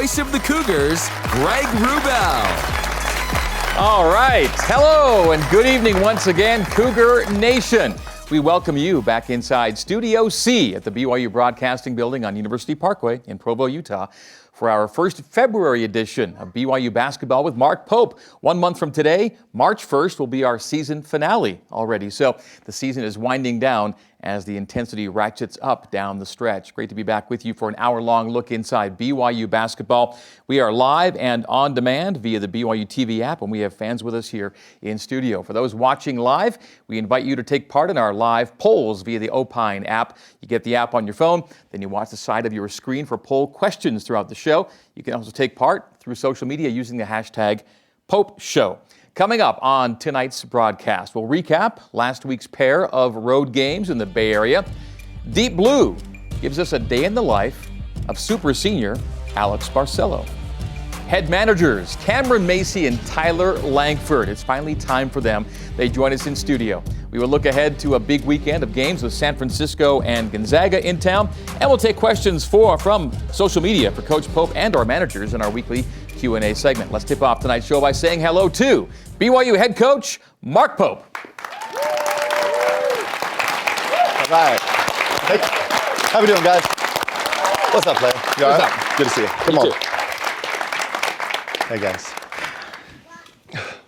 voice of the Cougars, Greg Wrubell. All right. Hello and good evening once again, Cougar Nation. We welcome you back inside Studio C at the BYU Broadcasting Building on University Parkway in Provo, Utah, for our first February edition of BYU Basketball with Mark Pope. 1 month from today, March 1st, will be our season finale already. So the season is winding down as the intensity ratchets up down the stretch. Great to be back with you for an hour-long look inside BYU basketball. We are live and on demand via the BYU TV app, and we have fans with us here in studio. For those watching live, we invite you to take part in our live polls via the Opine app. You get the app on your phone, then you watch the side of your screen for poll questions throughout the show. You can also take part through social media using the hashtag #PopeShow. Coming up on tonight's broadcast, we'll recap last week's pair of road games in the Bay Area. Deep Blue gives us a day in the life of super senior Alex Barcelo. Head managers Cameron Macy and Tyler Langford. It's finally time for them. They join us in studio. We will look ahead to a big weekend of games with San Francisco and Gonzaga in town, and we'll take questions from social media for Coach Pope and our managers in our weekly Q&A segment. Let's tip off tonight's show by saying hello to BYU head coach Mark Pope. All right. Hey, how we doing, guys? What's up, player? You all right? What's up? Good to see you. Come on. Too. Hey, guys.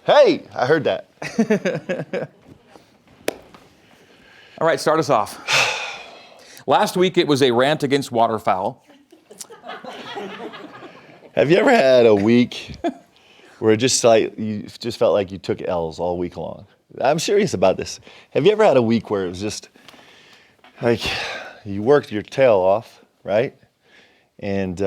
Hey, I heard that. All right, start us off. Last week it was a rant against waterfowl. Have you ever had a week where it just like you just felt like you took L's all week long? I'm serious about this. Have you ever had a week where it was just like you worked your tail off, right? And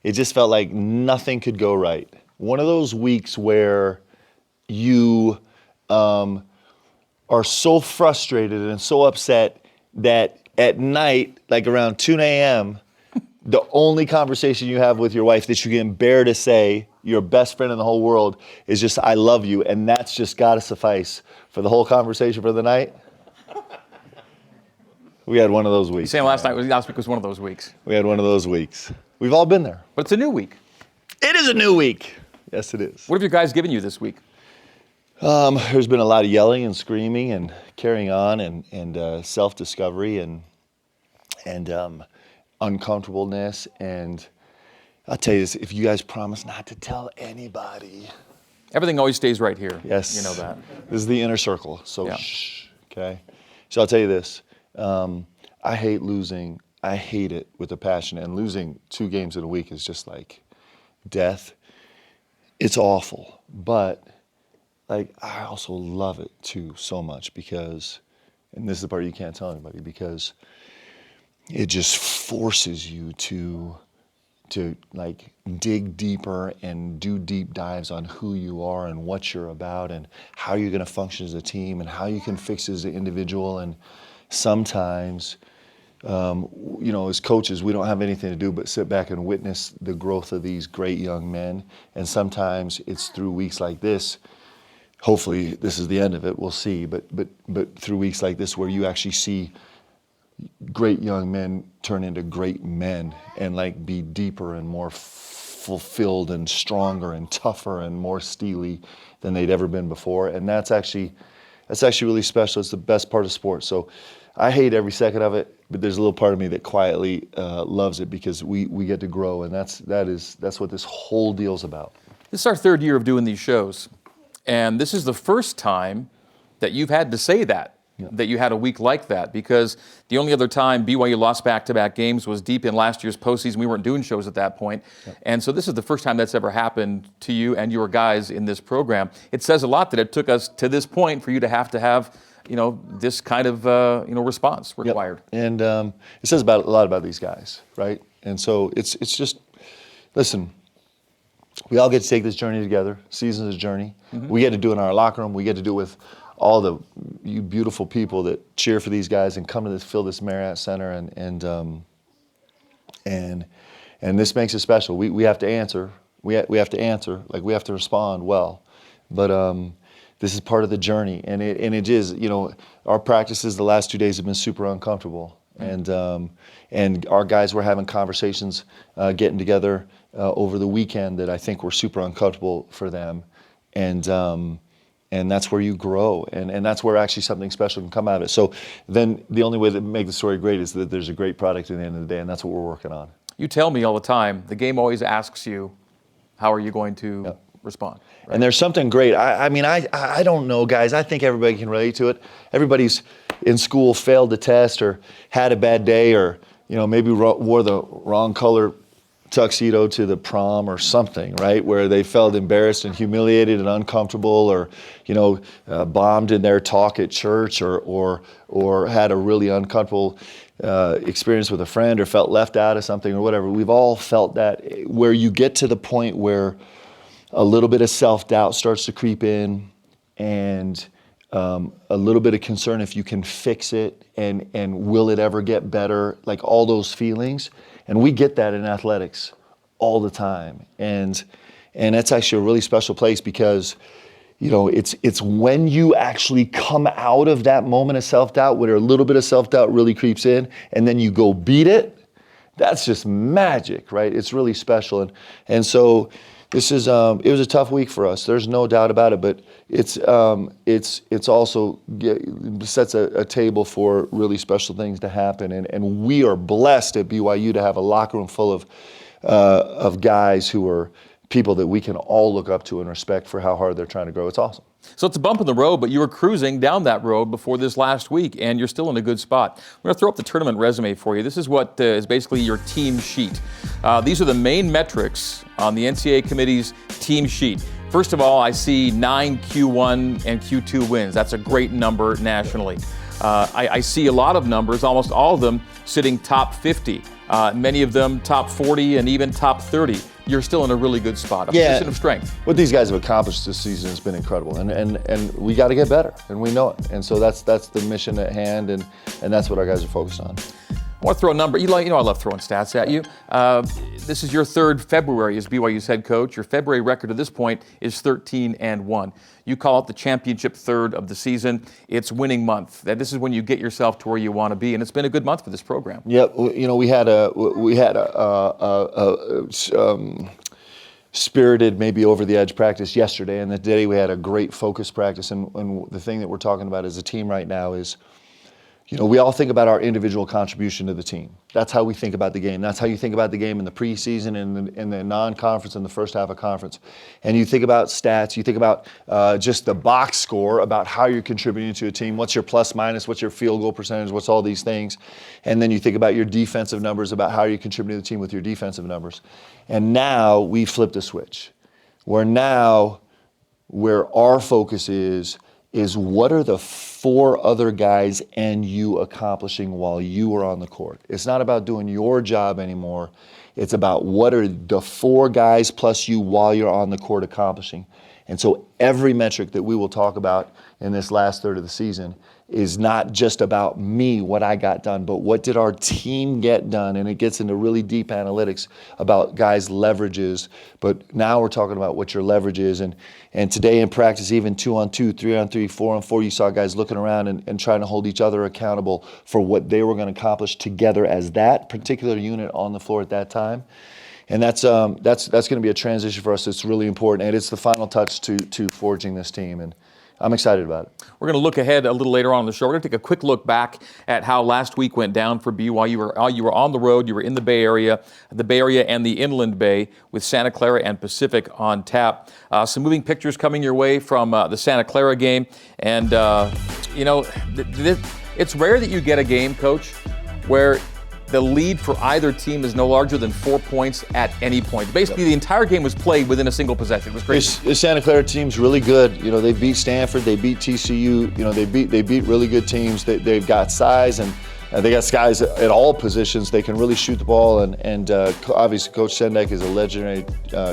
it just felt like nothing could go right. One of those weeks where you are so frustrated and so upset that at night, like around 2 a.m., the only conversation you have with your wife that you can bear to say, your best friend in the whole world, is just, I love you, and that's just got to suffice for the whole conversation for the night. We had one of those weeks. Saying last week was one of those weeks. We had one of those weeks. We've all been there. But it's a new week. It is a new week. Yes, it is. What have you guys given you this week? There's been a lot of yelling and screaming and carrying on and self-discovery and uncomfortableness. And I'll tell you this, if you guys promise not to tell anybody. Everything always stays right here. Yes. You know that. This is the inner circle, so Yeah. shh, okay? So I'll tell you this, I hate losing. I hate it with a passion, and losing 2 games in a week is just like death. It's awful, but like I also love it too so much because, and this is the part you can't tell anybody, because it just forces you to like dig deeper and do deep dives on who you are and what you're about and how you're going to function as a team and how you can fix as an individual. And sometimes, as coaches, we don't have anything to do but sit back and witness the growth of these great young men. And sometimes it's through weeks like this. Hopefully this is the end of it, we'll see, but through weeks like this where you actually see great young men turn into great men and like be deeper and more fulfilled and stronger and tougher and more steely than they'd ever been before. And that's actually really special. It's the best part of sports. So I hate every second of it, but there's a little part of me that quietly loves it because we get to grow, and that's what this whole deal's about. This is our 3rd year of doing these shows, and this is the first time that you've had to say that you had a week like that, because the only other time BYU lost back-to-back games was deep in last year's postseason. We weren't doing shows at that point. Yep. And so this is the first time that's ever happened to you and your guys in this program. It says a lot that it took us to this point for you to have this kind of response required. Yep. And it says a lot about these guys, right? And so it's just, listen, we all get to take this journey together. Season's a journey. Mm-hmm. We get to do it in our locker room. We get to do it with all you beautiful people that cheer for these guys and come to fill this Marriott Center, and this makes it special. We have to answer. We have to answer. Like, we have to respond well. But this is part of the journey, and it is. Our practices the last 2 days have been super uncomfortable, And our guys were having conversations, getting together over the weekend that I think were super uncomfortable for them. And that's where you grow, and that's where actually something special can come out of it. So then the only way to make the story great is that there's a great product at the end of the day, and that's what we're working on. You tell me all the time, the game always asks you, how are you going to respond? Right? And there's something great. I mean, I don't know, guys. I think everybody can relate to it. Everybody's in school failed a test or had a bad day or, maybe wore the wrong color tuxedo to the prom or something, right? Where they felt embarrassed and humiliated and uncomfortable, or bombed in their talk at church, or had a really uncomfortable experience with a friend, or felt left out of something, or whatever. We've all felt that, where you get to the point where a little bit of self-doubt starts to creep in, and a little bit of concern if you can fix it, and will it ever get better, like all those feelings. And we get that in athletics all the time. And that's actually a really special place, because it's when you actually come out of that moment of self-doubt, where a little bit of self-doubt really creeps in, and then you go beat it. That's just magic, right? It's really special. And so this is it was a tough week for us. There's no doubt about it, but it's also sets a table for really special things to happen. And we are blessed at BYU to have a locker room full of guys who are people that we can all look up to and respect for how hard they're trying to grow. It's awesome. So it's a bump in the road, but you were cruising down that road before this last week, and you're still in a good spot. We're going to throw up the tournament resume for you. This is what is basically your team sheet. These are the main metrics on the NCAA committee's team sheet. First of all, I see 9 Q1 and Q2 wins. That's a great number nationally. I see a lot of numbers, almost all of them sitting top 50. Many of them top 40 and even top 30. You're still in a really good spot, a position of strength. What these guys have accomplished this season has been incredible, and we got to get better, and we know it. And so that's the mission at hand, and that's what our guys are focused on. I want to throw a number. I love throwing stats at you. This is your third February as BYU's head coach. Your February record at this point is 13-1. You call it the championship third of the season. It's winning month. This is when you get yourself to where you want to be, and it's been a good month for this program. Yeah, we had a spirited, maybe over the edge practice yesterday, and today we had a great focus practice. And the thing that we're talking about as a team right now is, we all think about our individual contribution to the team. That's how we think about the game. That's how you think about the game in the preseason and in the non-conference and the first half of conference. And you think about stats. You think about just the box score, about how you're contributing to a team. What's your plus minus? What's your field goal percentage? What's all these things? And then you think about your defensive numbers, about how you're contributing to the team with your defensive numbers. And now we flipped a switch. Where our focus is what are the 4 other guys and you accomplishing while you are on the court. It's not about doing your job anymore. It's about what are the 4 guys plus you while you're on the court accomplishing. And so every metric that we will talk about in this last third of the season is not just about me, what I got done, but what did our team get done? And it gets into really deep analytics about guys' leverages. But now we're talking about what your leverage is. And today in practice, even 2-on-2, 3-on-3, 4-on-4, you saw guys looking around and trying to hold each other accountable for what they were going to accomplish together as that particular unit on the floor at that time. And that's going to be a transition for us that's really important. And it's the final touch to forging this team. And I'm excited about it. We're going to look ahead a little later on in the show. We're going to take a quick look back at how last week went down for BYU. You were on the road. You were in the Bay Area and the Inland Bay with Santa Clara and Pacific on tap. Some moving pictures coming your way from the Santa Clara game. And, it's rare that you get a game, Coach, where the lead for either team is no larger than 4 points at any point. Basically, the entire game was played within a single possession. It was crazy. The Santa Clara team's really good. They beat Stanford. They beat TCU. They beat really good teams. They've got size and they got guys at all positions. They can really shoot the ball. And obviously, Coach Sendek is a legendary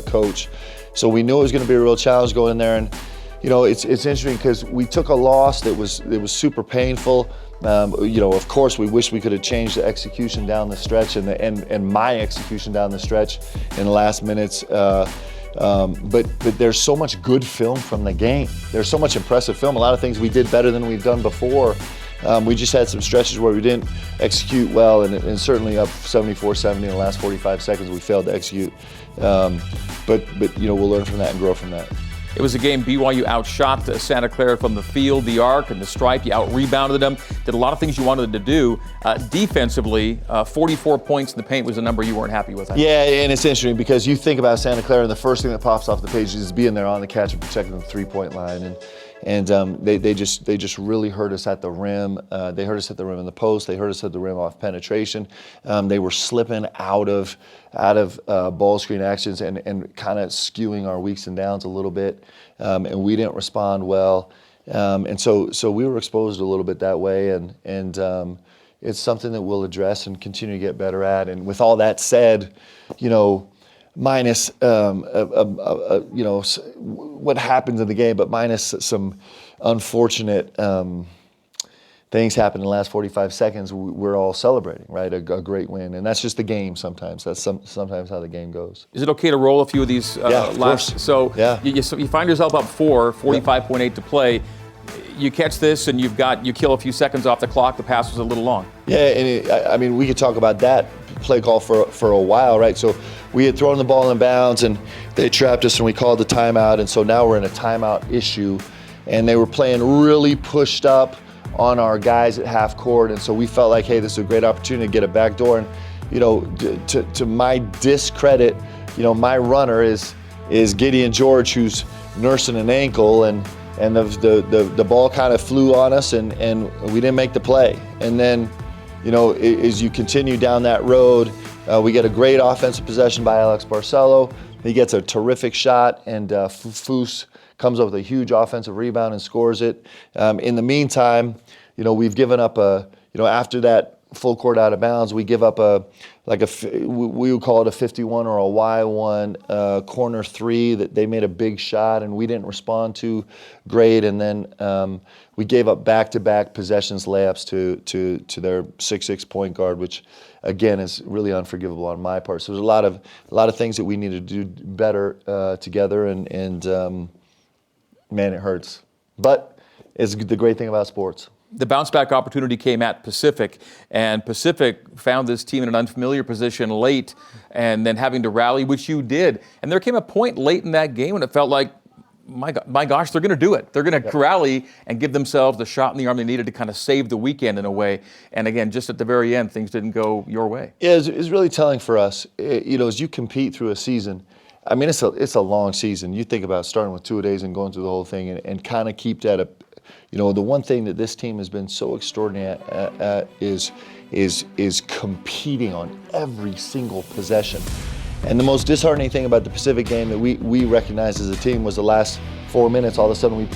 coach. So we knew it was going to be a real challenge going in there. And it's interesting because we took a loss that was super painful. Of course, we wish we could have changed the execution down the stretch and my execution down the stretch in the last minutes. But there's so much good film from the game. There's so much impressive film. A lot of things we did better than we've done before. We just had some stretches where we didn't execute well, and certainly up 74-70 in the last 45 seconds, we failed to execute. But we'll learn from that and grow from that. It was a game BYU outshot Santa Clara from the field, the arc, and the stripe. You out-rebounded them, did a lot of things you wanted to do. Defensively, 44 points in the paint was a number you weren't happy with. Yeah, and it's interesting because you think about Santa Clara, and the first thing that pops off the page is being there on the catch and protecting the three-point line. And they just really hurt us at the rim. They hurt us at the rim in the post. They hurt us at the rim off penetration. They were slipping out of ball screen actions and kind of skewing our weeks and downs a little bit. And we didn't respond well. And so we were exposed a little bit that way. And it's something that we'll address and continue to get better at. And with all that said, minus what happens in the game, but minus some unfortunate things happen in the last 45 seconds, we're all celebrating, right? A great win, and that's just the game. Sometimes that's sometimes how the game goes. Is it okay to roll a few of these last? So yeah. You find yourself up 45.8 to play. You catch this and you kill a few seconds off the clock. The pass was a little long. Yeah, and we could talk about that play call for a while, right? So we had thrown the ball in bounds and they trapped us and we called the timeout, and so now we're in a timeout issue, and they were playing really pushed up on our guys at half court, and so we felt like, hey, this is a great opportunity to get a back door. And to my discredit, my runner is Gideon George, who's nursing an ankle, and the ball kind of flew on us, and we didn't make the play. And then, as you continue down that road, we get a great offensive possession by Alex Barcelo. He gets a terrific shot, and Foose comes up with a huge offensive rebound and scores it. In the meantime, we've given up after that full court out of bounds, we give up we would call it a 51 or a Y1 corner three that they made a big shot and we didn't respond to great. And then we gave up back-to-back possessions layups to their 6'6" point guard, which again is really unforgivable on my part. So there's a lot of things that we need to do better together, and man, it hurts. But it's the great thing about sports. The bounce back opportunity came at Pacific, and Pacific found this team in an unfamiliar position late and then having to rally, which you did. And there came a point late in that game when it felt like, my gosh, they're going to do it. They're going to rally and give themselves the shot in the arm they needed to kind of save the weekend in a way. And again, just at the very end, things didn't go your way. Yeah, it's really telling for us. As you compete through a season, I mean, it's a long season. You think about starting with 2-a-days and going through the whole thing and kind of keep that up. The one thing that this team has been so extraordinary at is competing on every single possession. And the most disheartening thing about the Pacific game that we recognized as a team was the last 4 minutes. All of a sudden,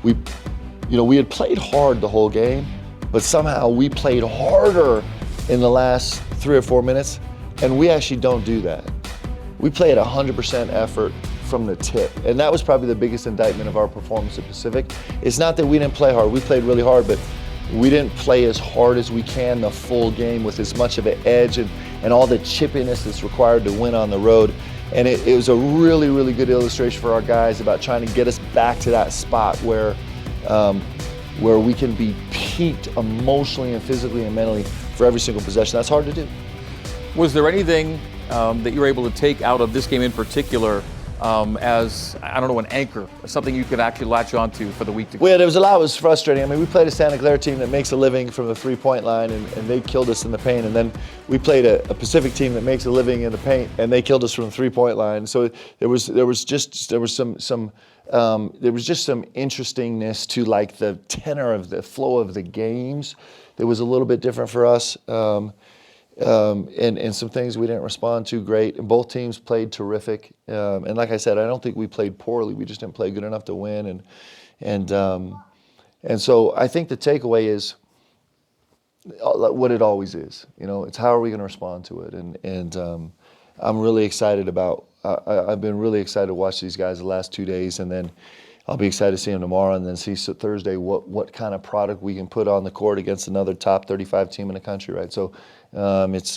we had played hard the whole game, but somehow we played harder in the last 3 or 4 minutes, and we actually don't do that. We play at 100% effort from the tip, and that was probably the biggest indictment of our performance at Pacific. It's not that we didn't play hard. We played really hard, but we didn't play as hard as we can the full game with as much of an edge and all the chippiness that's required to win on the road. And it was a really, really good illustration for our guys about trying to get us back to that spot where we can be peaked emotionally and physically and mentally for every single possession. That's hard to do. Was there anything that you were able to take out of this game in particular as, I don't know, an anchor, something you could actually latch onto for the week to go? Well, there was a lot that was frustrating. I mean, we played a Santa Clara team that makes a living from the three-point line, and they killed us in the paint. And then we played a Pacific team that makes a living in the paint, and they killed us from the three-point line. So there was some interestingness to like the tenor of the flow of the games that was a little bit different for us. And some things we didn't respond to great. And both teams played terrific. And like I said, I don't think we played poorly. We just didn't play good enough to win. And so I think the takeaway is what it always is. It's how are we going to respond to it? And I'm really excited about. I've been really excited to watch these guys the last 2 days, and then I'll be excited to see him tomorrow, and then see Thursday what kind of product we can put on the court against another top 35 team in the country, right? So it's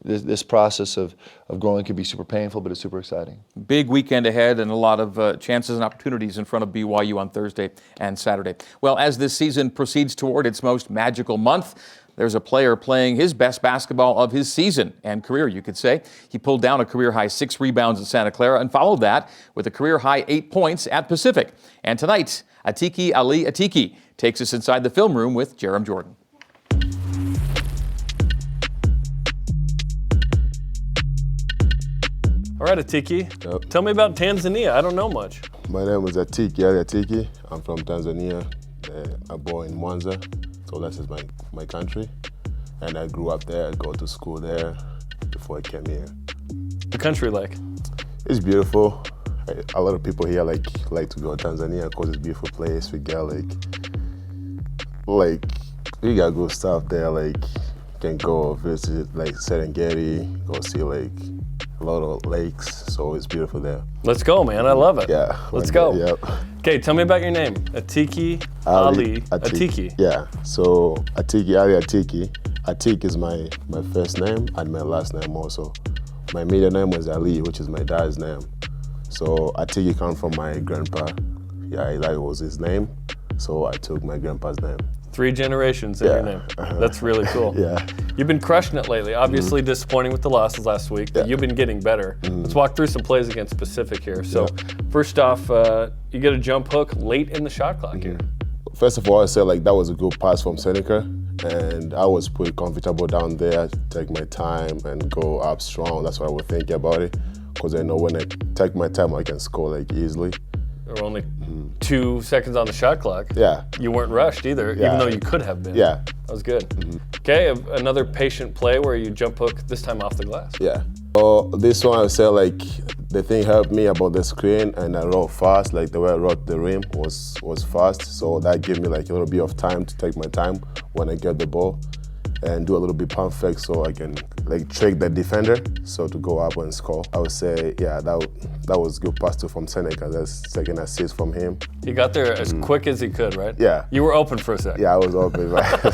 this process of growing can be super painful, but it's super exciting. Big weekend ahead and a lot of chances and opportunities in front of BYU on Thursday and Saturday. Well, as this season proceeds toward its most magical month, there's a player playing his best basketball of his season and career, you could say. He pulled down a career-high 6 rebounds at Santa Clara and followed that with a career-high 8 points at Pacific. And tonight, Atiki Ally Atiki takes us inside the film room with Jarom Jordan. All right, Atiki, Yep. Tell me about Tanzania. I don't know much. My name is Atiki Ally Atiki. I'm from Tanzania. I'm born in Mwanza, so that is my country. And I grew up there, I go to school there before I came here. The country like? It's beautiful. A lot of people here like to go to Tanzania because it's a beautiful place. We got we got good stuff there. Like can go visit like Serengeti, go see like a lot of lakes. So it's beautiful there. Let's go, man. I love it. Yeah. Let's go. Yep. Okay, tell me about your name. Atiki Ally Atiki. Yeah. So Atiki Ally Atiki. Atiki is my first name and my last name also. My middle name was Ali, which is my dad's name. So Atiki comes from my grandpa. Yeah, that was his name. So I took my grandpa's name. 3 generations in your name. That's really cool. Yeah. You've been crushing it lately. Obviously disappointing with the losses last week, but you've been getting better. Let's walk through some plays against Pacific here. So first off, you get a jump hook late in the shot clock here. First of all, I said like that was a good pass from Seneca, and I was pretty comfortable down there. Take my time and go up strong. That's what I would think about it, because I know when I take my time, I can score like easily. There were only 2 seconds on the shot clock. Yeah. You weren't rushed either, even though you could have been. Yeah. That was good. Okay, another patient play where you jump hook, this time off the glass. Yeah. So this one I would say like the thing helped me about the screen, and I wrote fast. Like the way I wrote the rim was fast, so that gave me like a little bit of time to take my time when I get the ball and do a little bit pump fake so I can like trick the defender so to go up and score. I would say that was good pass too from Seneca. That's second assist from him. He got there as quick as he could, right? Yeah. You were open for a second. Yeah, I was open. Right.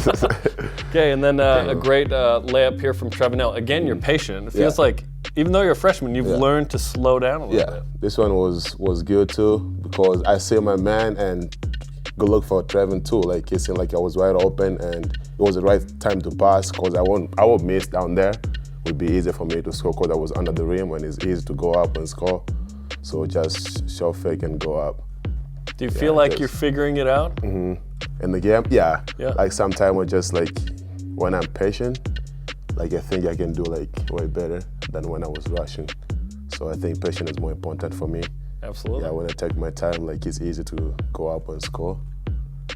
Okay, and then a great layup here from Trevenel. Again, you're patient. It feels like even though you're a freshman, you've learned to slow down a little bit. This one was good too because I see my man and go look for Trevin too. Like it seemed like I was wide open and it was the right time to pass because I would miss down there. It would be easy for me to score because I was under the rim and it's easy to go up and score. So just short fake and go up. Do you feel like you're figuring it out? In the game, yeah. Like sometimes I just like when I'm patient, like I think I can do like way better than when I was rushing. So I think patience is more important for me. Absolutely. Yeah, when I take my time, like it's easy to go up and score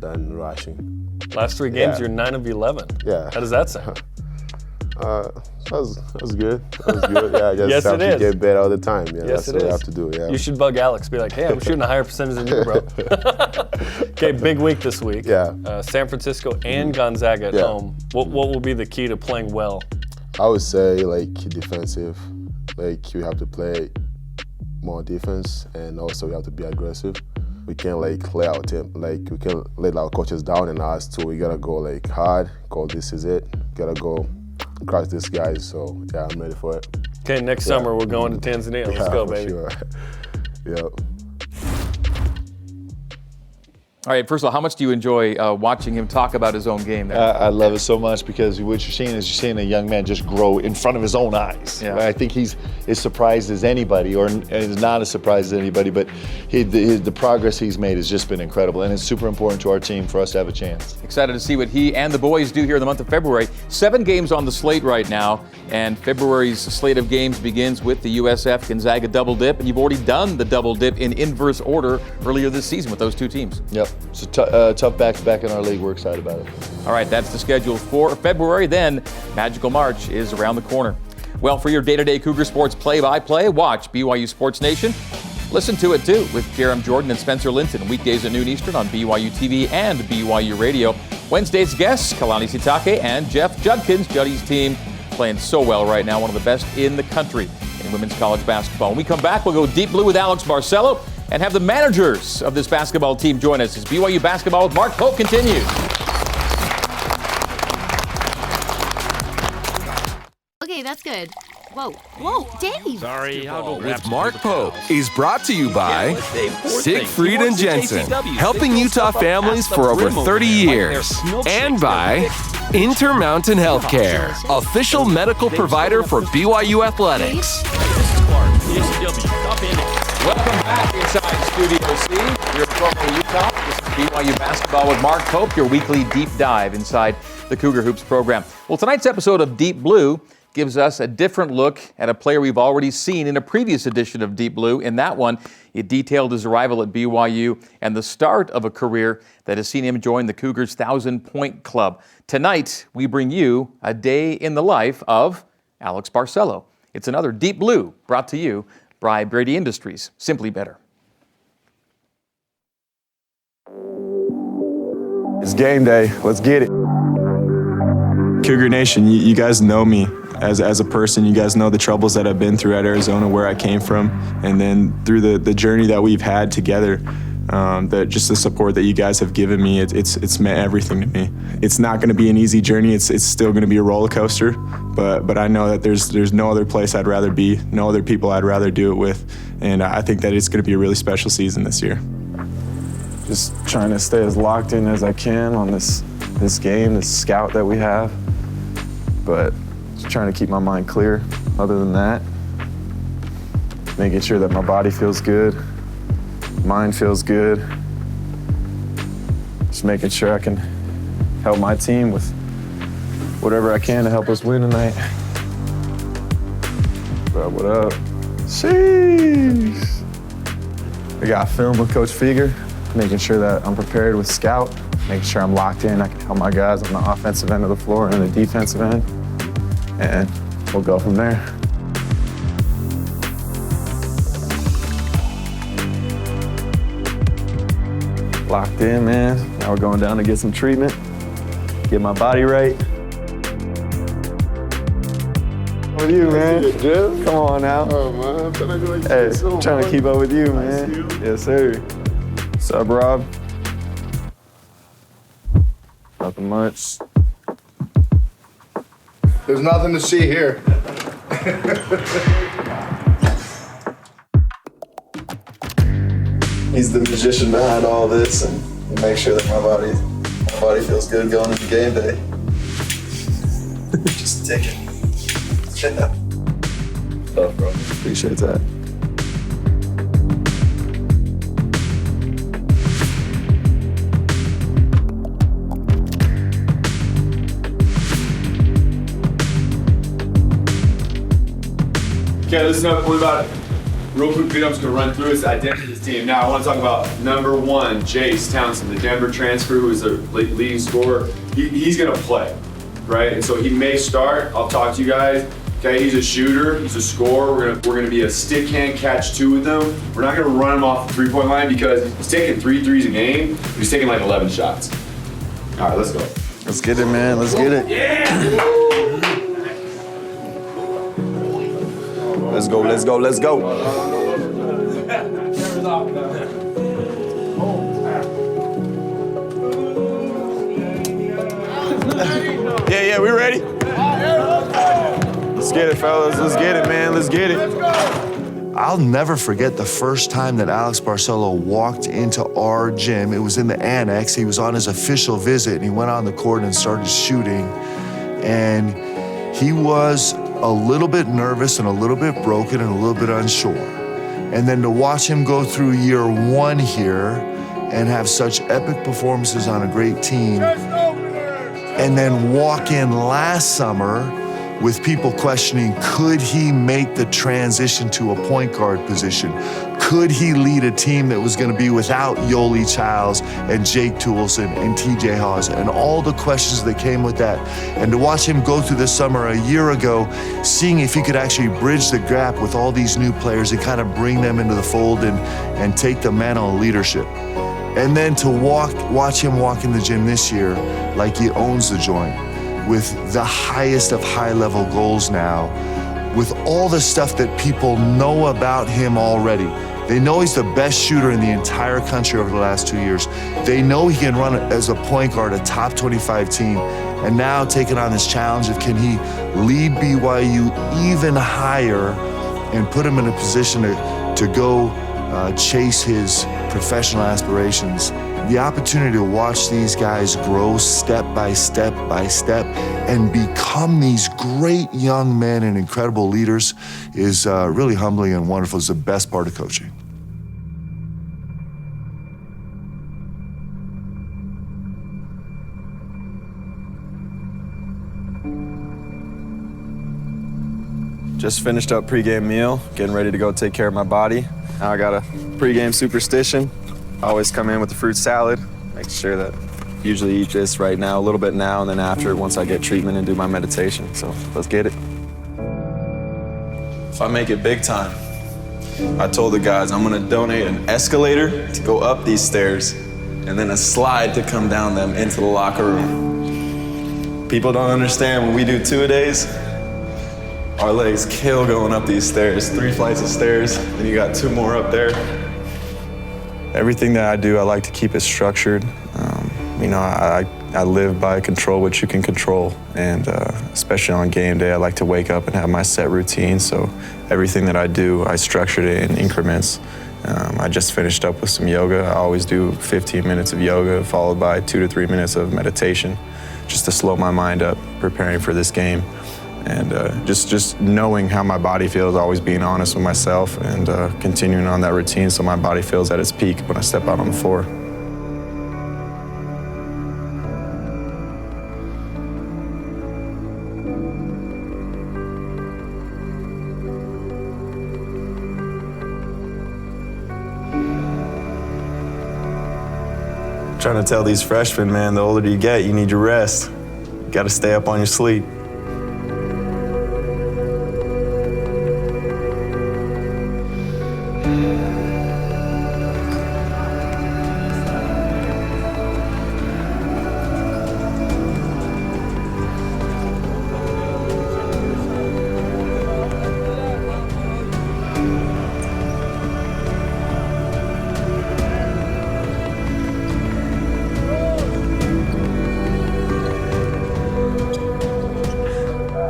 than rushing. Last 3 games, you're 9 of 11. Yeah. How does that sound? That was good. That was good. Yeah, I just Yes, have it to is. get better all the time. Yeah, Yes, that's it what I is. have to do. Yeah. You should bug Alex. Be like, hey, I'm shooting a higher percentage than you, bro. Okay, big week this week. Yeah. San Francisco and Gonzaga at home. What will be the key to playing well? I would say like defensive. Like you have to play more defense, and also we have to be aggressive. We can't like let our team, like we can't let our coaches down and us too. We gotta go like hard. Call this is it. Gotta go crush these guys. So yeah, I'm ready for it. Okay, next summer we're going to Tanzania. Let's go, for baby. Sure. Yep. All right, first of all, how much do you enjoy watching him talk about his own game there? I love it so much because what you're seeing is you're seeing a young man just grow in front of his own eyes. Yeah. Right? I think he's as surprised as anybody, or is not as surprised as anybody, but the progress he's made has just been incredible, and it's super important to our team for us to have a chance. Excited to see what he and the boys do here in the month of February. 7 games on the slate right now, and February's slate of games begins with the USF Gonzaga double dip, and you've already done the double dip in inverse order earlier this season with those 2 teams. Yep, it's a tough back-to-back in our league. We're excited about it. All right, that's the schedule for February. Then Magical March is around the corner. Well, for your day-to-day Cougar sports play-by-play, watch BYU Sports Nation. Listen to it, too, with Jarom Jordan and Spencer Linton, weekdays at noon Eastern on BYU TV and BYU Radio. Wednesday's guests, Kalani Sitake and Jeff Judkins. Juddy's team playing so well right now, one of the best in the country in women's college basketball. When we come back, we'll go deep blue with Alex Barcelo and have the managers of this basketball team join us as BYU Basketball with Mark Pope continues. Okay, that's good. Whoa, Dave. Sorry, with Mark Pope is brought to you by Siegfried and Jensen, helping Utah families for over 30 years. And by Intermountain Healthcare, official medical provider for BYU Athletics. Welcome back inside Studio C. You're in Provo, Utah. This is BYU Basketball with Mark Pope, your weekly deep dive inside the Cougar Hoops program. Well, tonight's episode of Deep Blue gives us a different look at a player we've already seen in a previous edition of Deep Blue. In that one, it detailed his arrival at BYU and the start of a career that has seen him join the Cougars' 1,000-point club. Tonight, we bring you a day in the life of Alex Barcelo. It's another Deep Blue brought to you by Brady Industries. Simply better. It's game day. Let's get it. Cougar Nation, you guys know me as a person. You guys know the troubles that I've been through at Arizona, where I came from, and then through the journey that we've had together. Just the support that you guys have given me, it's meant everything to me. It's not going to be an easy journey. It's still going to be a roller coaster, but I know that there's no other place I'd rather be, no other people I'd rather do it with, and I think that it's going to be a really special season this year. Just trying to stay as locked in as I can on this game, this scout that we have, but just trying to keep my mind clear. Other than that, making sure that my body feels good, mind feels good. Just making sure I can help my team with whatever I can to help us win tonight. What up? Sheesh. I got film with Coach Fieger, making sure that I'm prepared with scout, making sure I'm locked in. I can help my guys on the offensive end of the floor and the defensive end, and we'll go from there. Locked in, man. Now we're going down to get some treatment, get my body right. With you, man. Come on now. Oh, man. I'm trying to go Hey, trying to keep up with you, man. Yes, sir. What's up, Rob? Nothing much. There's nothing to see here. He's the magician behind all this, and he makes sure that my body feels good going into game day. Just take it. Yeah. Love, bro. Appreciate that. Okay, listen up. What about it? Real quick, I'm just going to run through his identity of this team. Now, I want to talk about number one, Jace Townsend, the Denver transfer, who is the leading scorer. He's going to play, right? And so he may start. I'll talk to you guys. Okay, he's a shooter. He's a scorer. We're going to be a stick hand catch two with him. We're not going to run him off the three-point line because he's taking 3 threes a game. He's taking like 11 shots. All right, let's go. Let's get it, man. Let's get it. Yeah! Let's go, let's go, let's go. Yeah, we ready? Let's get it, fellas. Let's get it, man. Let's get it. I'll never forget the first time that Alex Barcelo walked into our gym. It was in the annex. He was on his official visit, and he went on the court and started shooting. And he was a little bit nervous and a little bit broken and a little bit unsure. And then to watch him go through year one here and have such epic performances on a great team, and then walk in last summer with people questioning, could he make the transition to a point guard position? Could he lead a team that was going to be without Yoli Childs and Jake Toolson and TJ Hawes and all the questions that came with that? And to watch him go through the summer a year ago, seeing if he could actually bridge the gap with all these new players and kind of bring them into the fold and take the mantle of leadership. And then to watch him walk in the gym this year like he owns the joint, with the highest of high-level goals now, with all the stuff that people know about him already. They know he's the best shooter in the entire country over the last 2 years. They know he can run as a point guard, a top 25 team. And now taking on this challenge of can he lead BYU even higher and put him in a position to go chase his professional aspirations. The opportunity to watch these guys grow step by step by step and become these great young men and incredible leaders is really humbling and wonderful. It's the best part of coaching. Just finished up pregame meal, getting ready to go take care of my body. Now I got a pregame superstition. I always come in with the fruit salad, make sure that I usually eat this right now, a little bit now, and then after, once I get treatment and do my meditation. So let's get it. If I make it big time, I told the guys I'm gonna donate an escalator to go up these stairs and then a slide to come down them into the locker room. People don't understand when we do 2-a-days, our legs kill going up these stairs, 3 flights of stairs, and you got 2 more up there. Everything that I do, I like to keep it structured. I live by control what you can control, and especially on game day, I like to wake up and have my set routine, so everything that I do, I structured it in increments. I just finished up with some yoga. I always do 15 minutes of yoga, followed by 2 to 3 minutes of meditation, just to slow my mind up, preparing for this game. And just knowing how my body feels, always being honest with myself, and continuing on that routine so my body feels at its peak when I step out on the floor. Trying to tell these freshmen, man, the older you get, you need your rest. You got to stay up on your sleep.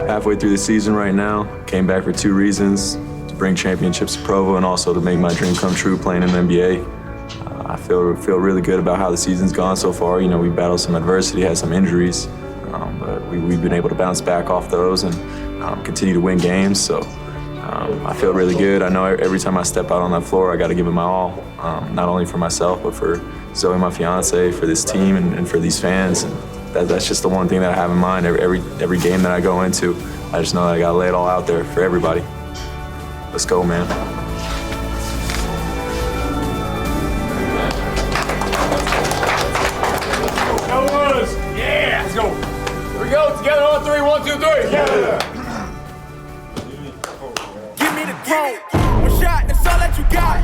Halfway through the season right now, came back for 2 reasons: to bring championships to Provo and also to make my dream come true playing in the NBA. I feel really good about how the season's gone so far. You know, we battled some adversity, had some injuries, but we've been able to bounce back off those and continue to win games. So I feel really good. I know every time I step out on that floor, I got to give it my all, not only for myself, but for Zoe, my fiance, for this team, and for these fans. And that's just the one thing that I have in mind. Every game that I go into, I just know that I got to lay it all out there for everybody. Let's go, man. Yeah, let's go. Here we go, together on 3, 1, 2, 3. Yeah. Give me the chrome, 1 shot, that's all that you got.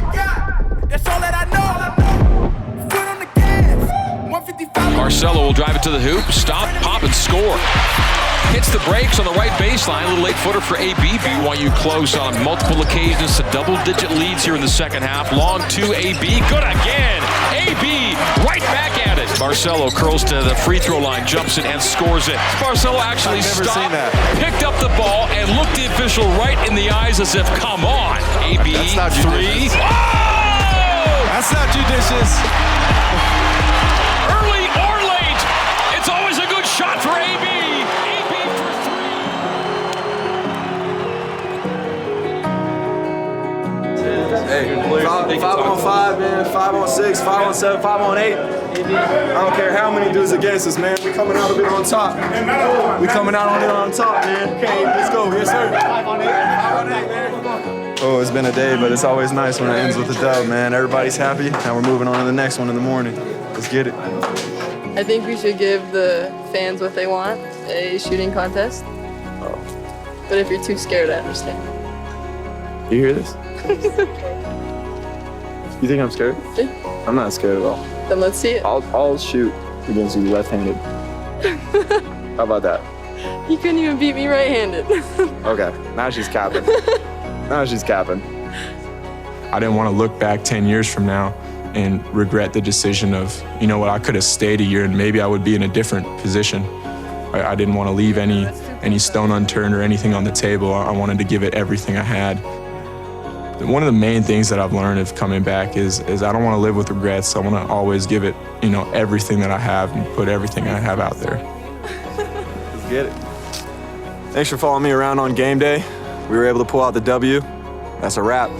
That's all that I know. Foot on the gas, 155. Barcelo will drive it to the hoop, stop, pop, and score. Hits the brakes on the right baseline. A little late footer for AB. BYU close on multiple occasions to double-digit leads here in the second half. Long to AB. Good again. AB right back at it. Barcelo curls to the free throw line, jumps in and scores it. Barcelo actually stopped, picked up the ball, and looked the official right in the eyes as if, come on. AB, 3. Oh! That's not judicious. Early or late, it's always a good shot for AB. Hey, 5-on-5, man, 5-on-6, 5-on-7, 5-on-8. I don't care how many dudes against us, man. We coming out of it on top. We coming out on it on top, man. Okay, let's go. Yes, sir. 5-on-8, 5-on-8, man. Oh, it's been a day, but it's always nice when it ends with a dub, man. Everybody's happy. Now we're moving on to the next one in the morning. Let's get it. I think we should give the fans what they want, a shooting contest. Oh. But if you're too scared, I understand. You hear this? You think I'm scared? Yeah. I'm not scared at all. Then let's see it. I'll shoot against you left-handed. How about that? You couldn't even beat me right-handed. Okay, now she's capping. Now she's capping. I didn't want to look back 10 years from now and regret the decision of, you know what, I could have stayed a year and maybe I would be in a different position. I didn't want to leave any stone unturned or anything on the table. I wanted to give it everything I had. One of the main things that I've learned of coming back is I don't want to live with regrets. I want to always give it, you know, everything that I have and put everything I have out there. Let's get it. Thanks for following me around on game day. We were able to pull out the W. That's a wrap.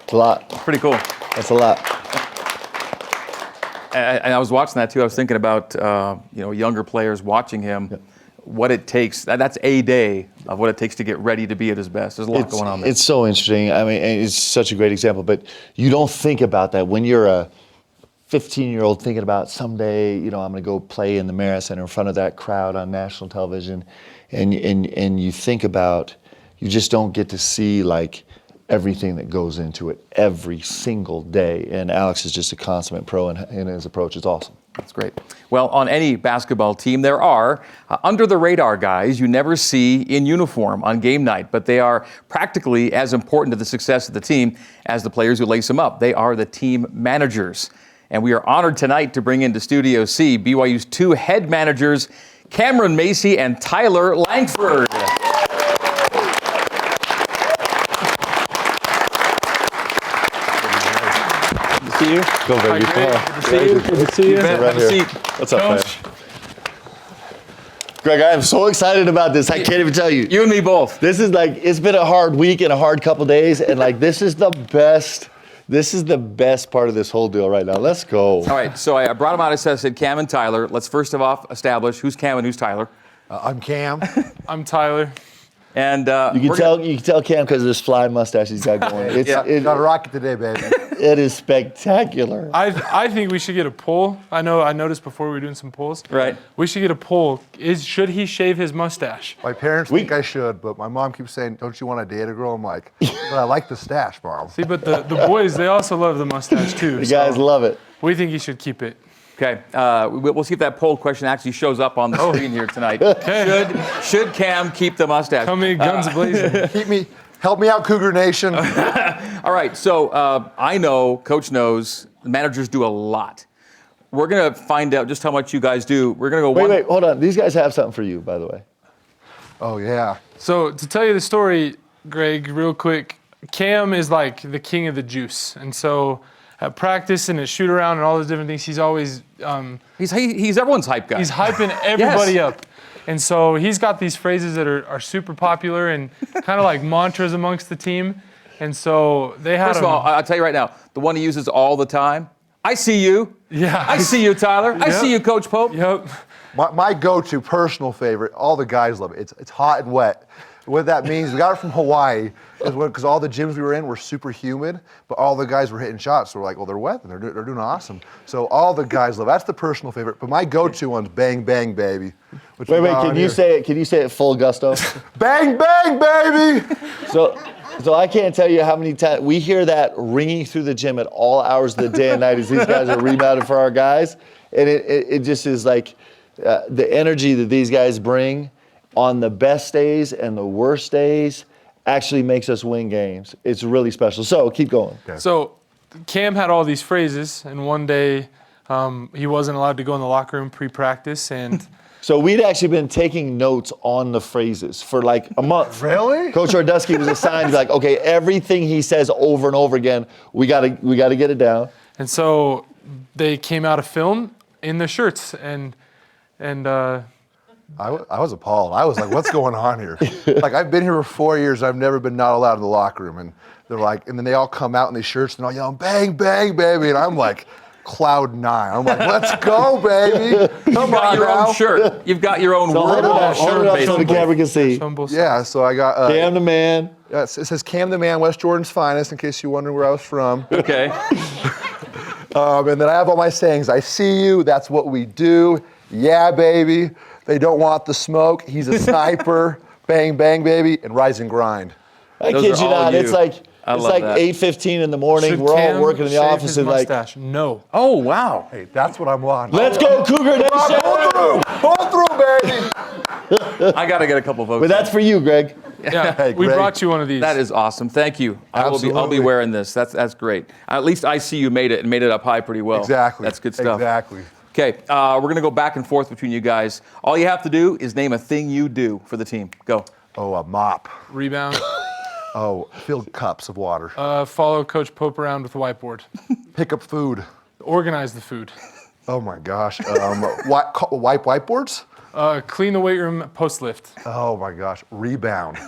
It's a lot. Pretty cool. That's a lot. And I was watching that too. I was thinking about younger players watching him. Yep. What it takes. That's a day of what it takes to get ready to be at his best. There's a lot going on there. It's so interesting. I mean, it's such a great example. But you don't think about that when you're a 15-year-old thinking about someday, you know, I'm going to go play in the Marriott Center in front of that crowd on national television, and you think about, you just don't get to see like everything that goes into it every single day. And Alex is just a consummate pro in his approach. It's awesome. That's great. Well, on any basketball team, there are under-the-radar guys you never see in uniform on game night, but they are practically as important to the success of the team as the players who lace them up. They are the team managers. And we are honored tonight to bring into Studio C BYU's two head managers, Cameron Macy and Tyler Langford. See you. Go, baby. Good to see you. Good to see you. Have a seat. What's up, man? Greg, I am so excited about this. I can't even tell you. You and me both. This is like, it's been a hard week and a hard couple days, and like this is the best. This is the best part of this whole deal right now. Let's go. All right, so I brought them out. I said Cam and Tyler. Let's first of all establish who's Cam and who's Tyler. I'm Cam. I'm Tyler. And you can tell Cam because of this fly mustache he's got going. It's got a rocket today, baby. It is spectacular. I think we should get a poll. I noticed before we were doing some polls. Right. We should get a poll. Should he shave his mustache? My parents think I should, but my mom keeps saying, "Don't you want to date a girl?" I'm like, "But I like the stash, Mom." See, but the boys, they also love the mustache too. The guys love it. We think he should keep it. Okay, we'll see if that poll question actually shows up on the screen here tonight. Should Cam keep the mustache? Tell me, guns blazing. Help me out, Cougar Nation. All right, so I know, Coach knows, managers do a lot. We're gonna find out just how much you guys do. We're gonna go. Wait, hold on. These guys have something for you, by the way. Oh yeah. So to tell you the story, Greg, real quick, Cam is like the king of the juice, and so at practice and at shoot around and all those different things, he's always he's everyone's hype guy. He's hyping everybody up. And so he's got these phrases that are super popular and kind of like mantras amongst the team. And so they had First of all, I'll tell you right now, the one he uses all the time, I see you. Yeah. I see you, Tyler. Yep. I see you, Coach Pope. Yep. My go-to personal favorite, all the guys love it. It's hot and wet. What that means, we got it from Hawaii, is because all the gyms we were in were super humid, but all the guys were hitting shots. So we're like, well, they're wet and they're doing awesome. So all the guys love. That's the personal favorite. But my go-to one's bang bang baby. Wait, can you say it? Can you say it full gusto? Bang bang baby. So I can't tell you how many times we hear that ringing through the gym at all hours of the day and night as these guys are rebounding for our guys, and it just is like the energy that these guys bring on the best days and the worst days actually makes us win games. It's really special. So keep going. Okay. So Cam had all these phrases, and one day he wasn't allowed to go in the locker room pre-practice, and so we'd actually been taking notes on the phrases for like a month. Really? Coach Hordusky was assigned like, okay, everything he says over and over again, we gotta get it down. And so they came out of film in their shirts, and I was appalled. I was like, what's going on here? Like, I've been here for 4 years. I've never been not allowed in the locker room. And they're like, and then they all come out in these shirts and all yelling, bang, bang, baby. And I'm like, cloud nine. I'm like, let's go, baby. You've got your own shirt. You've got your own word on that shirt. So the camera can see. Yeah, so I got Cam the Man. It says Cam the Man, West Jordan's finest, in case you're wondering where I was from. Okay. And then I have all my sayings. I see you. That's what we do. Yeah, baby. They don't want the smoke. He's a sniper. Bang, bang, baby. And rise and grind. I kid you not. It's like 8:15 in the morning. Should We're Cam all working in the shave office his and like, mustache? No. Oh, wow. Hey, that's what I'm on. let's go, Cougar Nation. Pull through, baby. I got to get a couple votes. But that's for you, Greg. Yeah, Hey, we Greg. brought you one of these. That is awesome. Thank you. I'll be Absolutely. wearing this. That's great. At least I see you made it and made it up high pretty well. Exactly. That's good stuff. Exactly. Okay, we're going to go back and forth between you guys. All you have to do is name a thing you do for the team. Go. Oh, a mop. Rebound. Oh, fill cups of water. Follow Coach Pope around with a whiteboard. Pick up food. Organize the food. Oh my gosh. Wipe whiteboards? Clean the weight room post lift. Oh my gosh. Rebound.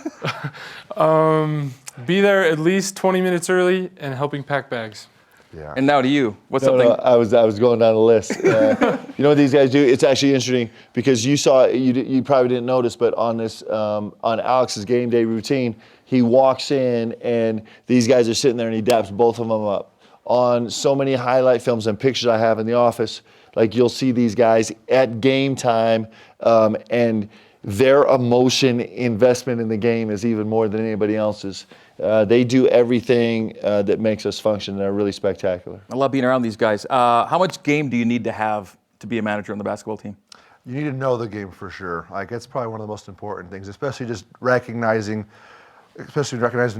Be there at least 20 minutes early and helping pack bags. Yeah. And now to you. What's No, something? no, I was going down the list. You know what these guys do? It's actually interesting because you saw you probably didn't notice, but on this on Alex's game day routine, he walks in and these guys are sitting there and he daps both of them up. On so many highlight films and pictures I have in the office, like you'll see these guys at game time, and their emotion investment in the game is even more than anybody else's. They do everything that makes us function. They're really spectacular. I love being around these guys. How much game do you need to have to be a manager on the basketball team? You need to know the game for sure. Like it's probably one of the most important things, especially recognizing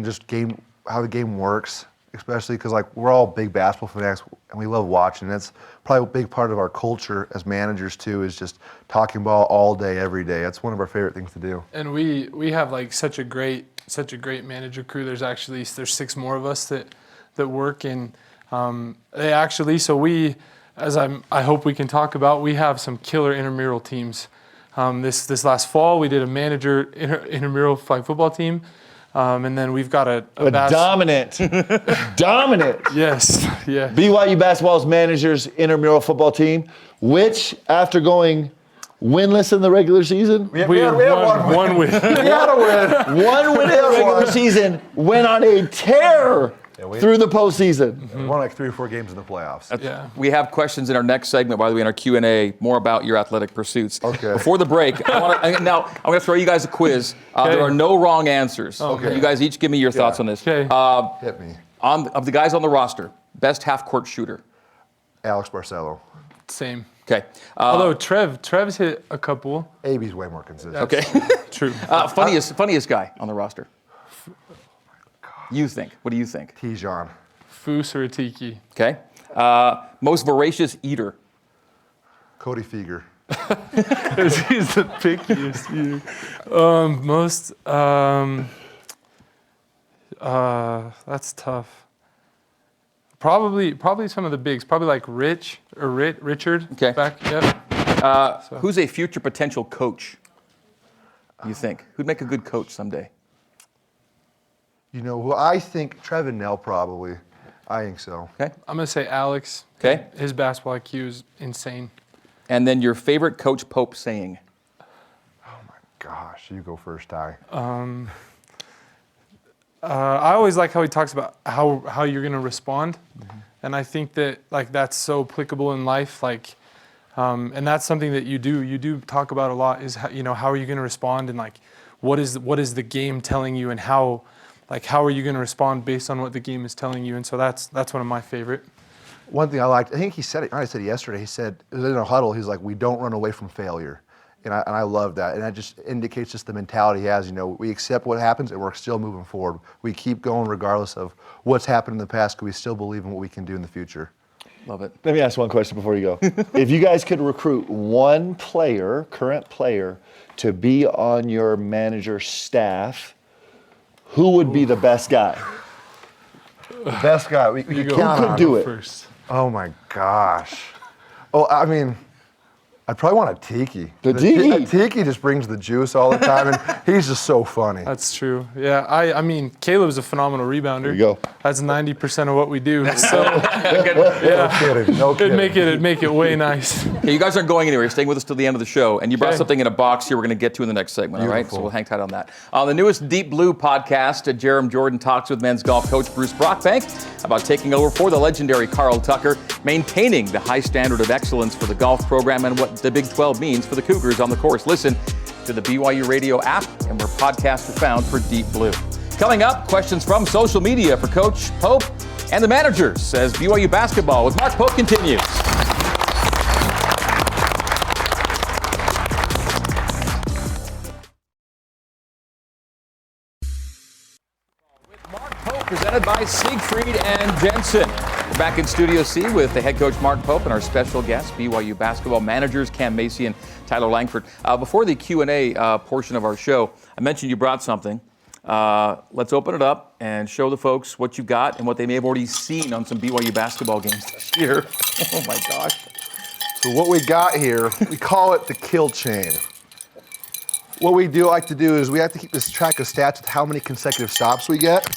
just how the game works. Especially because like we're all big basketball fanatics and we love watching. That's probably a big part of our culture as managers too, is just talking ball all day, every day. That's one of our favorite things to do. And we have like such a great manager crew. There's 6 more of us that work, and they actually, so we, I hope we can talk about, we have some killer intramural teams. This last fall we did a manager intramural flag football team. And then we've got a dominant. Yes, yeah. BYU basketball's managers intramural football team, which after going winless in the regular season, we had one win. We had a win. One win in the regular season, went on a tear through the postseason. Won like 3 or 4 games in the playoffs. Yeah. We have questions in our next segment, by the way, in our Q&A, more about your athletic pursuits. Okay. Before the break, I'm going to throw you guys a quiz. There are no wrong answers. Okay. You guys each give me your thoughts on this. Okay. Hit me. Of the guys on the roster, best half-court shooter. Alex Barcelo. Same. Okay. Although Trev's hit a couple. AB's way more consistent. Okay. True. Funniest guy on the roster. You think? What do you think? Tijon. Foose or Atiki. Okay. Most voracious eater. Cody Feger. He's the pickiest eater. That's tough. Probably some of the bigs. Probably like Richard. Okay. Yep. Who's a future potential coach? You think? Who'd make a good coach someday? You know who I think? Trevin Nell probably. I think so. Okay. I'm gonna say Alex. Okay. His basketball IQ is insane. And then your favorite Coach Pope saying? Gosh, you go first, Ty. I always like how he talks about how you're gonna respond, and I think that like that's so applicable in life. Like, and that's something that you do talk about a lot. Is how are you gonna respond, and like what is the game telling you, and how are you gonna respond based on what the game is telling you? And so that's one of my favorite. One thing I liked, I think he said it. I said it yesterday. He said it was in a huddle. He's like, "We don't run away from failure." And I love that. And that just indicates just the mentality he has. We accept what happens and we're still moving forward. We keep going regardless of what's happened in the past because we still believe in what we can do in the future. Love it. Let me ask one question before you go. If you guys could recruit one current player, to be on your manager staff, who would be the best guy? The best guy. We You can go. count Who could on do him. it? First. Oh my gosh. Oh, I mean, I'd probably want a Tiki. Tiki. Tiki just brings the juice all the time, and he's just so funny. That's true. Yeah, I mean, Caleb's a phenomenal rebounder. There you go. That's 90% of what we do. So No kidding. No kidding. it'd make it way nice. Okay, you guys aren't going anywhere. You're staying with us till the end of the show. And you brought Okay. something in a box here we're going to get to in the next segment, all right? So Beautiful. we'll hang tight on that. On the newest Deep Blue podcast, Jerem Jordan talks with men's golf coach Bruce Brockbank about taking over for the legendary Carl Tucker, maintaining the high standard of excellence for the golf program and what the Big 12 means for the Cougars on the course. Listen to the BYU Radio app and where podcasts are found for Deep Blue. Coming up, questions from social media for Coach Pope and the managers as BYU basketball with Mark Pope continues. presented by Siegfried and Jensen. We're back in Studio C with the head coach Mark Pope and our special guests, BYU basketball managers Cam Macy and Tyler Langford. Before the Q&A portion of our show, I mentioned you brought something. Let's open it up and show the folks what you got and what they may have already seen on some BYU basketball games this year. Oh my gosh. So what we got here, we call it the kill chain. What we like to do is we have to keep this track of stats with how many consecutive stops we get.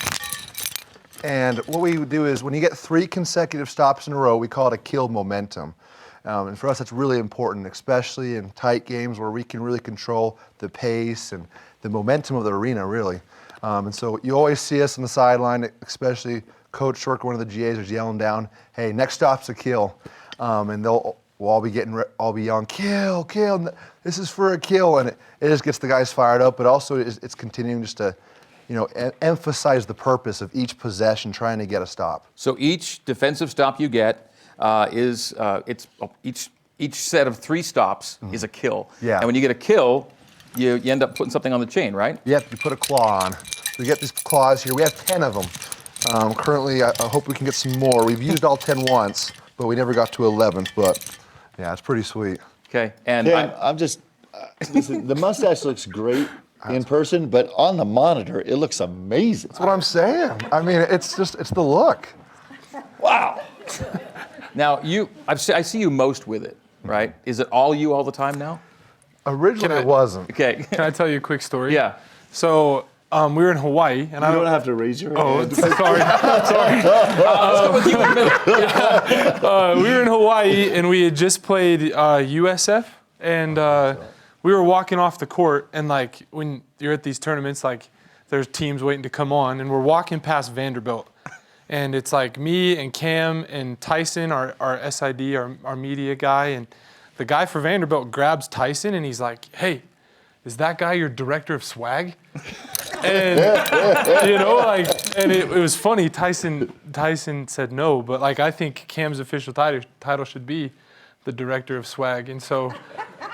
And what we do is when you get 3 consecutive stops in a row, we call it a kill momentum. And for us, that's really important, especially in tight games where we can really control the pace and the momentum of the arena, really. And so you always see us on the sideline, especially Coach Shork, one of the GAs, is yelling down, "Hey, next stop's a kill," and we'll all be yelling, "Kill, kill! This is for a kill!" And it just gets the guys fired up. But also, it's continuing just to, emphasize the purpose of each possession, trying to get a stop. So each defensive stop you get each set of 3 stops is a kill. Yeah. And when you get a kill, you end up putting something on the chain, right? Yep, you put a claw on. We get these claws here. We have 10 of them. Currently, I hope we can get some more. We've used all 10 once, but we never got to 11th. But yeah, it's pretty sweet. Okay, and I'm just listen, the mustache looks great in person, but on the monitor, it looks amazing. That's what I'm saying. I mean, it's the look. Wow. Now, I see you most with it, right? Is it all you all the time now? Originally, it wasn't. Okay. Can I tell you a quick story? Yeah. So we were in Hawaii, and you don't have to raise your hand. Sorry. Let's go with you in a minute. We were in Hawaii, and we had just played USF, and we were walking off the court, and like when you're at these tournaments, like there's teams waiting to come on, and we're walking past Vanderbilt. And it's like me and Cam and Tyson, our SID, our media guy, and the guy for Vanderbilt grabs Tyson and he's like, "Hey, is that guy your director of swag?" And and it was funny. Tyson said no, but like I think Cam's official title should be the director of swag, and so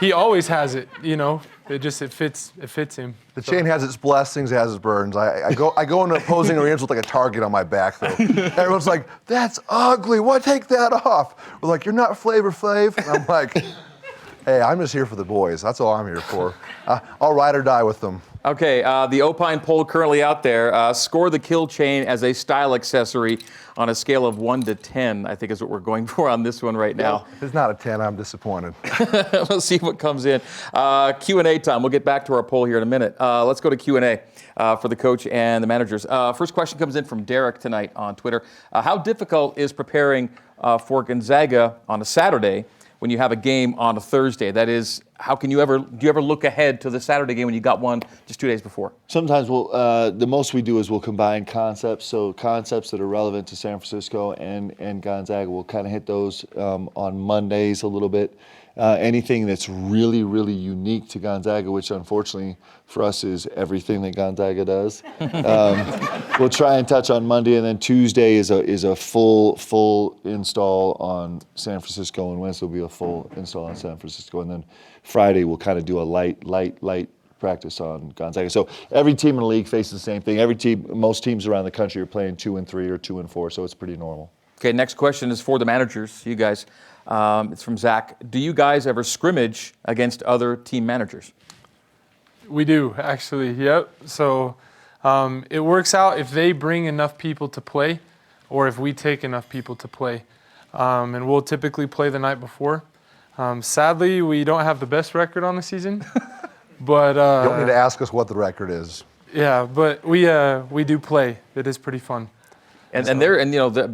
he always has it. It fits him. The chain has its blessings, it has its burdens. I go into opposing arenas with like a target on my back though. Everyone's like, "That's ugly. Why take that off?" We're like, "You're not Flavor Flav." And I'm like, "Hey, I'm just here for the boys. That's all I'm here for. I'll ride or die with them." Okay, the Opine poll currently out there. Score the kill chain as a style accessory on a scale of 1 to 10, I think is what we're going for on this one right now. If it's not a 10, I'm disappointed. Let's see what comes in. Q&A time. We'll get back to our poll here in a minute. Let's go to Q&A for the coach and the managers. First question comes in from Derek tonight on Twitter. How difficult is preparing for Gonzaga on a Saturday when you have a game on a Thursday? That is, do you ever look ahead to the Saturday game when you got one just 2 days before? Sometimes the most we do is we'll combine concepts. So concepts that are relevant to San Francisco and Gonzaga, we'll kind of hit those on Mondays a little bit. Anything that's really, really unique to Gonzaga, which unfortunately for us is everything that Gonzaga does, we'll try and touch on Monday, and then Tuesday is a full install on San Francisco, and Wednesday will be a full install on San Francisco, and then Friday we'll kind of do a light practice on Gonzaga. So every team in the league faces the same thing. Most teams around the country are playing 2 and 3 or 2 and 4, so it's pretty normal. Okay, next question is for the managers, you guys. It's from Zach. Do you guys ever scrimmage against other team managers? We do, actually, yep. So it works out if they bring enough people to play or if we take enough people to play. And we'll typically play the night before. Sadly, we don't have the best record on the season. But you don't need to ask us what the record is. Yeah, but we do play. It is pretty fun. And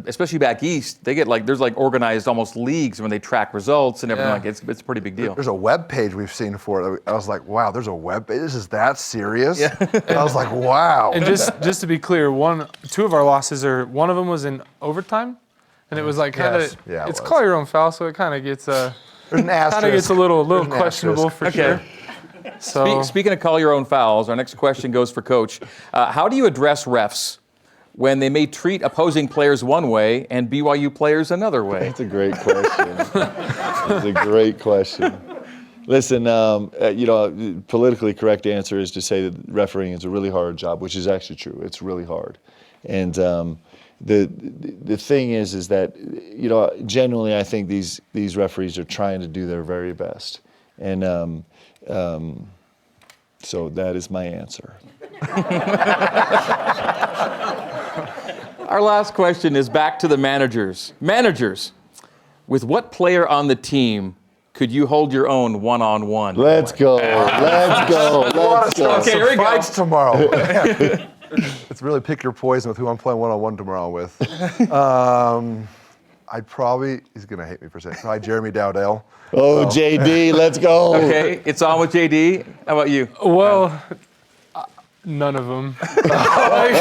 especially back east, they get there's organized almost leagues when they track results and everything. Yeah. It's a pretty big deal. There's a web page we've seen for it. I was like, wow, there's a web page. This is that serious? Yeah. I was like, wow. And just to be clear, 2 of our losses one of them was in overtime, and it was it's call your own foul, so it kind of gets there's an asterisk. Kind of gets a little questionable for sure. So speaking of call your own fouls, our next question goes for Coach. How do you address refs when they may treat opposing players one way and BYU players another way? That's a great question. That's a great question. Listen, politically correct answer is to say that refereeing is a really hard job, which is actually true. It's really hard. And the thing is that, genuinely I think these referees are trying to do their very best. And so that is my answer. Our last question is back to the managers. Managers, with what player on the team could you hold your own one-on-one? Let's go. Let's go. Let's go. Okay, here we go. Fights tomorrow. Let's really pick your poison with who I'm playing one-on-one tomorrow with. I'd probably, he's going to hate me for saying, probably Jeremy Dowdell. Oh, JD, let's go. Okay, it's on with JD. How about you? Well, none of them. Why?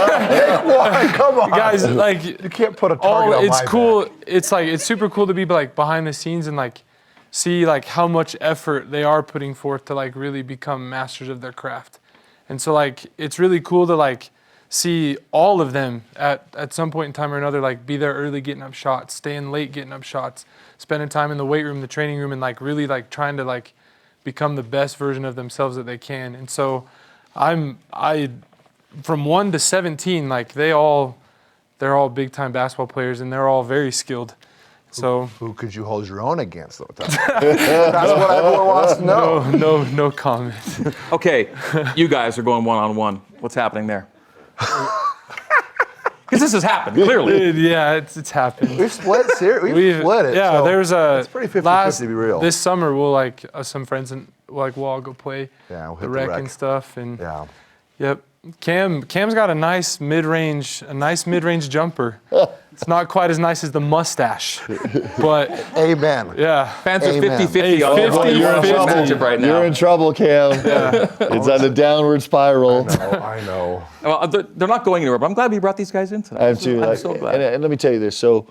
Come on. Guys, you can't put a target on it's my cool. back. It's super cool to be behind the scenes and see how much effort they are putting forth to really become masters of their craft. And so it's really cool to see all of them at some point in time or another be there early getting up shots, staying late getting up shots, spending time in the weight room, the training room, and really trying to become the best version of themselves that they can. And so from 1 to 17, they're all big time basketball players and they're all very skilled. So who could you hold your own against though? That's what everyone wants to know. No comment. Okay, you guys are going one-on-one. What's happening there? Because this has happened, clearly. Yeah, it's happened. We've split it. Yeah, so there's it's pretty 50-50 to be real. This summer we'll some friends and we'll all go play we'll hit the rec and stuff. And yeah. Yep. Cam's got a nice mid-range jumper. It's not quite as nice as the mustache, but amen. Yeah. Fans are 50-50 on You're in trouble right now. You're in trouble, Cam. Yeah. It's on a downward spiral. I know. Well, they're not going anywhere, but I'm glad we brought these guys in tonight. I'm so glad. And let me tell you this. So,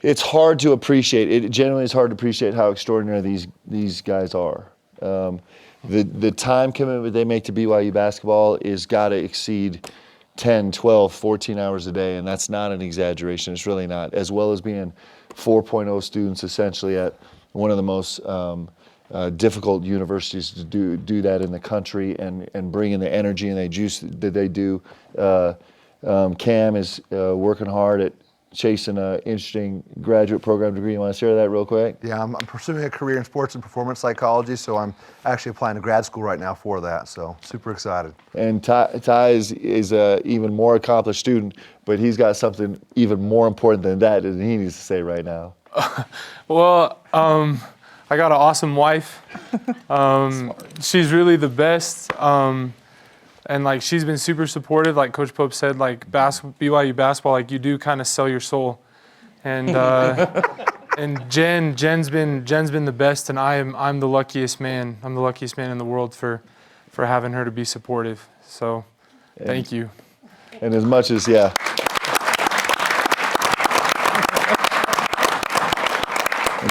it's hard to appreciate. It generally is hard to appreciate how extraordinary these guys are. The time commitment they make to BYU basketball is got to exceed 10, 12, 14 hours a day, and that's not an exaggeration. It's really not. As well as being 4.0 students essentially at one of the most difficult universities to do that in the country and bring in the energy and the juice that they do. Cam is working hard at chasing an interesting graduate program degree. You want to share that real quick? Yeah, I'm pursuing a career in sports and performance psychology, so I'm actually applying to grad school right now for that, so super excited. And Ty is a even more accomplished student, but he's got something even more important than that he needs to say right now. Well, I got an awesome wife. She's really the best. And she's been super supportive, like Coach Pope said, BYU basketball, you do kind of sell your soul. And and Jen's been the best, and I'm the luckiest man. I'm the luckiest man in the world for having her to be supportive. So thank you. And as much as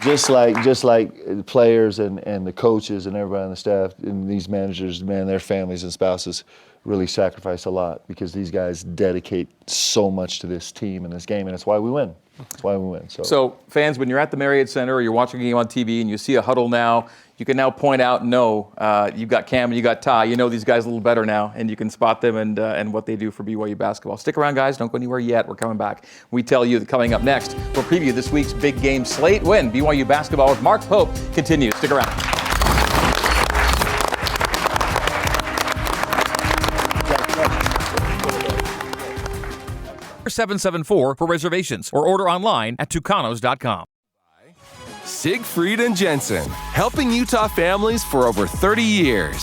just like players and the coaches and everybody on the staff and these managers, man, their families and spouses really sacrifice a lot because these guys dedicate so much to this team and this game, and it's why we win. That's why we win. So fans, when you're at the Marriott Center or you're watching a game on TV and you see a huddle now, you can now point out, you've got Cam and you got Ty. You know these guys a little better now, and you can spot them and what they do for BYU basketball. Stick around, guys. Don't go anywhere yet. We're coming back. We tell you that coming up next, we'll preview this week's big game slate. When BYU basketball with Mark Pope continues. Stick around. 774 for reservations or order online at tucanos.com. Siegfried and Jensen, helping Utah families for over 30 years.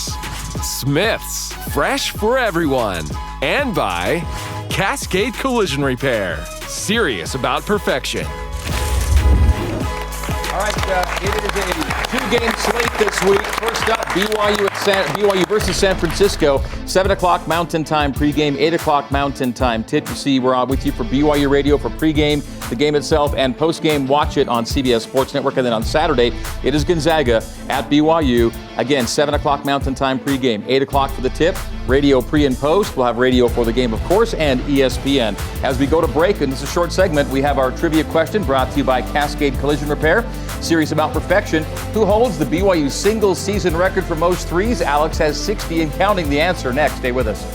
Smith's, fresh for everyone. And by Cascade Collision Repair, serious about perfection. All right, it is a two-game slate this week. First up, BYU versus San Francisco, 7 o'clock Mountain Time pregame, 8 o'clock Mountain Time tip. You see, we're on with you for BYU Radio for pregame. the game itself, and post-game watch it on CBS Sports Network. And then on Saturday, it is Gonzaga at BYU. Again, 7 o'clock Mountain Time pregame, 8 o'clock for the tip. Radio pre and post. We'll have radio for the game, of course, and ESPN. As we go to break, and this is a short segment, we have our trivia question brought to you by Cascade Collision Repair. Series about perfection. Who holds the BYU single-season record for most threes? Alex has 60 and counting. The answer next. Stay with us.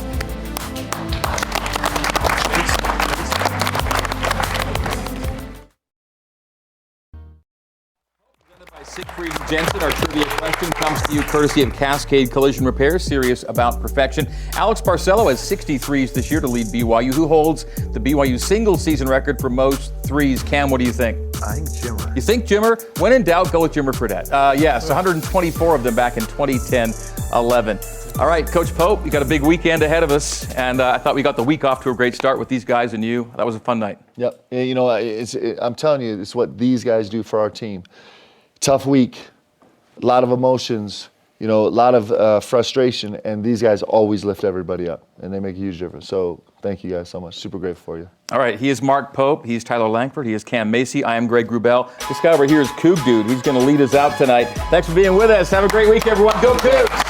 Siegfried and Jensen, our trivia question comes to you courtesy of Cascade Collision Repair, serious about perfection. Alex Barcelo has 63s this year to lead BYU. Who holds the BYU single-season record for most threes? Cam, what do you think? I think Jimmer. You think Jimmer? When in doubt, go with Jimmer Fredette. Yes, 124 of them back in 2010-11. All right, Coach Pope, you got a big weekend ahead of us, and I thought we got the week off to a great start with these guys and you. That was a fun night. Yep. You know, I'm telling you, it's what these guys do for our team. Tough week, a lot of emotions, you know, a lot of frustration, and these guys always lift everybody up, and they make a huge difference. So thank you guys so much. Super grateful for you. All right, he is Mark Pope. He's Tyler Langford. He is Cam Macy. I am Greg Wrubell. This guy over here is Coug Dude. He's going to lead us out tonight. Thanks for being with us. Have a great week, everyone. Go Cougs!